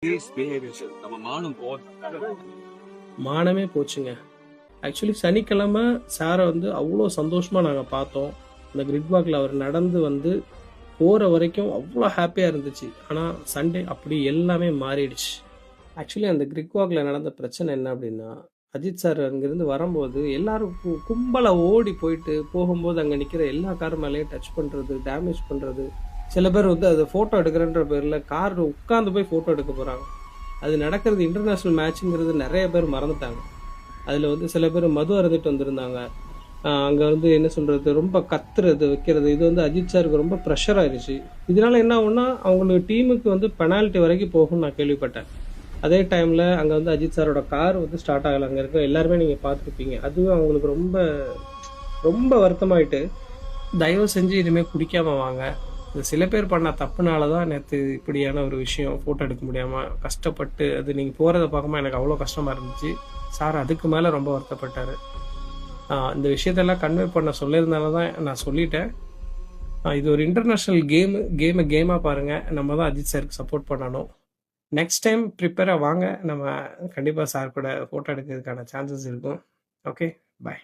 நம்ம மானம் போதும். மானமே போச்சுங்க. ஆக்சுவலி சனிக்கிழமை சாரை வந்து அவ்வளோ சந்தோஷமாக நாங்கள் பார்த்தோம். அந்த கிரிட் வாக்கில் அவர் நடந்து வந்து போகிற வரைக்கும் அவ்வளோ ஹாப்பியாக இருந்துச்சு. ஆனால் சண்டே அப்படி எல்லாமே மாறிடுச்சு. ஆக்சுவலி அந்த கிரிக் வாக்கில் நடந்த பிரச்சனை என்ன அப்படின்னா, அஜித் சார் அங்கேருந்து வரும்போது எல்லாரும் கும்பலாக ஓடி போயிட்டு போகும்போது அங்கே நிற்கிற எல்லா கார் மேலேயும் டச் பண்ணுறது, டேமேஜ் பண்ணுறது. சில பேர் வந்து அதை ஃபோட்டோ எடுக்கிறன்ற பேரில் கார் உட்காந்து போய் ஃபோட்டோ எடுக்க போகிறாங்க. அது நடக்கிறது இன்டர்நேஷ்னல் மேட்சுங்கிறது நிறைய பேர் மறந்துட்டாங்க. அதில் வந்து சில பேர் மது அருந்துட்டு வந்திருந்தாங்க. அங்கே வந்து என்ன சொல்கிறது, ரொம்ப கத்துறது வைக்கிறது, இது வந்து அஜித் சாருக்கு ரொம்ப ப்ரெஷர் ஆயிடுச்சு. இதனால என்ன ஆகும்னா அவங்களுக்கு டீமுக்கு வந்து பெனால்ட்டி வரைக்கும் போகும்னு நான் கேள்விப்பட்டேன். அதே டைமில் அங்கே வந்து அஜித் சாரோட கார் வந்து ஸ்டார்ட் ஆகலை. அங்கே இருக்க எல்லாருமே நீங்கள் பார்த்துருப்பீங்க. அதுவும் அவங்களுக்கு ரொம்ப ரொம்ப வருத்தமாயிட்டு, தயவு செஞ்சு இனிமேல் குடிக்காமல் வாங்க. இந்த சில பேர் பண்ண தப்புனால தான் நேற்று இப்படியான ஒரு விஷயம் ஃபோட்டோ எடுக்க முடியாமல் கஷ்டப்பட்டு, அது நீங்கள் போகிறத பார்க்கும்போது எனக்கு அவ்வளோ கஷ்டமாக இருந்துச்சு. சார் அதுக்கு மேலே ரொம்ப வருத்தப்பட்டார். இந்த விஷயத்தெல்லாம் கன்வே பண்ண சொல்லியிருந்தால தான் நான் சொல்லிட்டேன். இது ஒரு இன்டர்நேஷ்னல் கேமாக பாருங்கள். நம்ம தான் அஜித் சாருக்கு சப்போர்ட் பண்ணணும். நெக்ஸ்ட் டைம் ப்ரிப்பேராக வாங்க. நம்ம கண்டிப்பாக சார் கூட ஃபோட்டோ எடுக்கிறதுக்கான சான்சஸ் இருக்கும். ஓகே, பாய்.